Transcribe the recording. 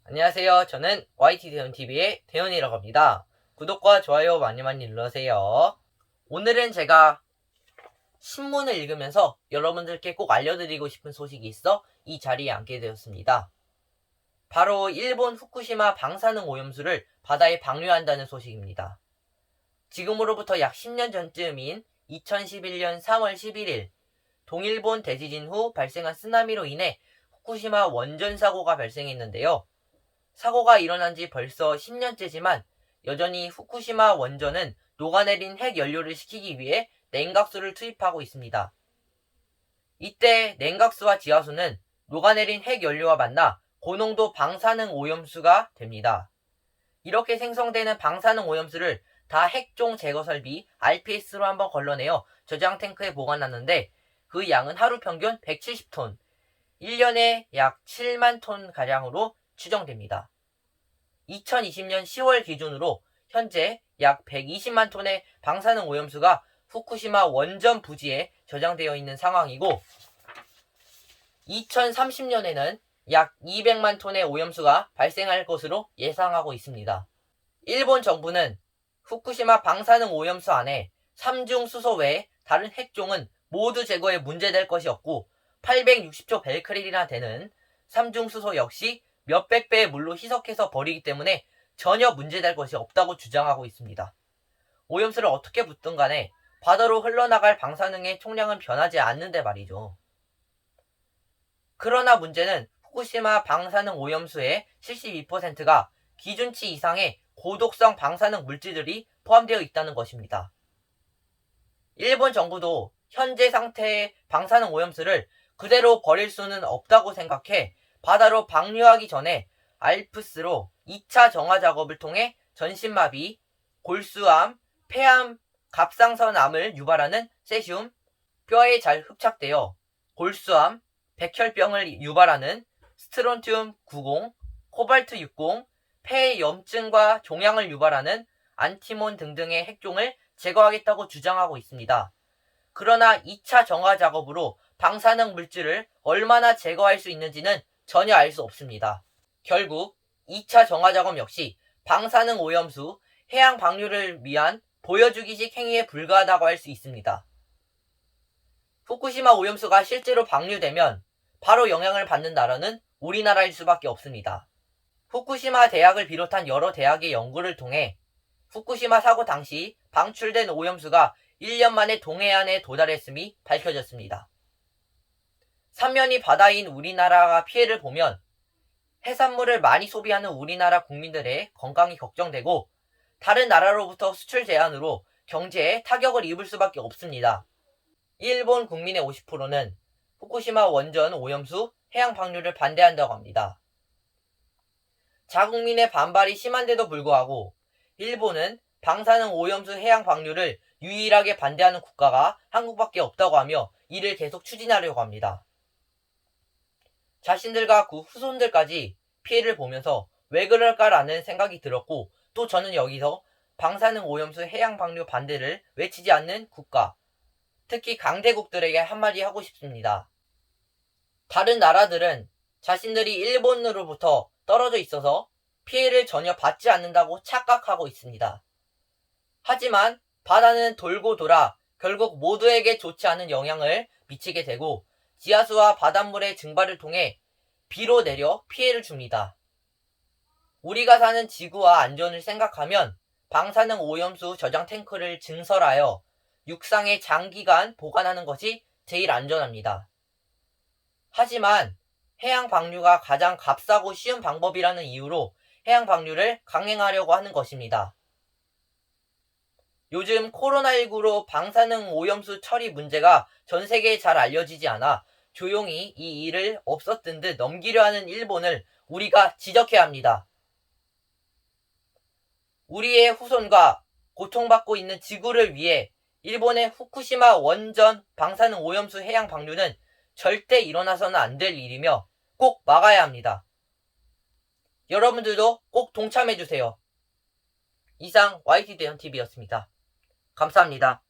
안녕하세요. 저는 YT대현TV의 대현이라고 합니다. 구독과 좋아요 많이 눌러주세요. 오늘은 제가 신문을 읽으면서 여러분들께 꼭 알려드리고 싶은 소식이 있어 이 자리에 앉게 되었습니다. 바로 일본 후쿠시마 방사능 오염수를 바다에 방류한다는 소식입니다. 지금으로부터 약 10년 전쯤인 2011년 3월 11일 동일본 대지진 후 발생한 쓰나미로 인해 후쿠시마 원전 사고가 발생했는데요. 사고가 일어난 지 벌써 10년째지만 여전히 후쿠시마 원전은 녹아내린 핵 연료를 식히기 위해 냉각수를 투입하고 있습니다. 이때 냉각수와 지하수는 녹아내린 핵 연료와 만나 고농도 방사능 오염수가 됩니다. 이렇게 생성되는 방사능 오염수를 다 핵종 제거 설비 RPS로 한번 걸러내어 저장 탱크에 보관하는데 그 양은 하루 평균 170톤, 1년에 약 7만 톤 가량으로 추정됩니다. 2020년 10월 기준으로 현재 약 120만 톤의 방사능 오염수가 후쿠시마 원전 부지에 저장되어 있는 상황이고 2030년에는 약 200만 톤의 오염수가 발생할 것으로 예상하고 있습니다. 일본 정부는 후쿠시마 방사능 오염수 안에 삼중 수소 외에 다른 핵종은 모두 제거에 문제될 것이 없고 860조 벨크렐이나 되는 삼중 수소 역시 몇백 배의 물로 희석해서 버리기 때문에 전혀 문제될 것이 없다고 주장하고 있습니다. 오염수를 어떻게 붓든 간에 바다로 흘러나갈 방사능의 총량은 변하지 않는데 말이죠. 그러나 문제는 후쿠시마 방사능 오염수의 72%가 기준치 이상의 고독성 방사능 물질들이 포함되어 있다는 것입니다. 일본 정부도 현재 상태의 방사능 오염수를 그대로 버릴 수는 없다고 생각해 바다로 방류하기 전에 알프스로 2차 정화 작업을 통해 전신마비, 골수암, 폐암, 갑상선암을 유발하는 세슘, 뼈에 잘 흡착되어 골수암, 백혈병을 유발하는 스트론튬 90, 코발트 60, 폐 염증과 종양을 유발하는 안티몬 등등의 핵종을 제거하겠다고 주장하고 있습니다. 그러나 2차 정화 작업으로 방사능 물질을 얼마나 제거할 수 있는지는 전혀 알 수 없습니다. 결국 2차 정화 작업 역시 방사능 오염수, 해양 방류를 위한 보여주기식 행위에 불과하다고 할 수 있습니다. 후쿠시마 오염수가 실제로 방류되면 바로 영향을 받는 나라는 우리나라일 수밖에 없습니다. 후쿠시마 대학을 비롯한 여러 대학의 연구를 통해 후쿠시마 사고 당시 방출된 오염수가 1년 만에 동해안에 도달했음이 밝혀졌습니다. 삼면이 바다인 우리나라가 피해를 보면 해산물을 많이 소비하는 우리나라 국민들의 건강이 걱정되고 다른 나라로부터 수출 제한으로 경제에 타격을 입을 수밖에 없습니다. 일본 국민의 50%는 후쿠시마 원전 오염수 해양 방류를 반대한다고 합니다. 자국민의 반발이 심한데도 불구하고 일본은 방사능 오염수 해양 방류를 유일하게 반대하는 국가가 한국밖에 없다고 하며 이를 계속 추진하려고 합니다. 자신들과 그 후손들까지 피해를 보면서 왜 그럴까라는 생각이 들었고 또 저는 여기서 방사능 오염수 해양 방류 반대를 외치지 않는 국가, 특히 강대국들에게 한마디 하고 싶습니다. 다른 나라들은 자신들이 일본으로부터 떨어져 있어서 피해를 전혀 받지 않는다고 착각하고 있습니다. 하지만 바다는 돌고 돌아 결국 모두에게 좋지 않은 영향을 미치게 되고 지하수와 바닷물의 증발을 통해 비로 내려 피해를 줍니다. 우리가 사는 지구와 안전을 생각하면 방사능 오염수 저장 탱크를 증설하여 육상에 장기간 보관하는 것이 제일 안전합니다. 하지만 해양 방류가 가장 값싸고 쉬운 방법이라는 이유로 해양 방류를 강행하려고 하는 것입니다. 요즘 코로나19로 방사능 오염수 처리 문제가 전 세계에 잘 알려지지 않아 조용히 이 일을 없었던 듯 넘기려 하는 일본을 우리가 지적해야 합니다. 우리의 후손과 고통받고 있는 지구를 위해 일본의 후쿠시마 원전 방사능 오염수 해양 방류는 절대 일어나서는 안 될 일이며 꼭 막아야 합니다. 여러분들도 꼭 동참해주세요. 이상 YT대현TV였습니다. 감사합니다.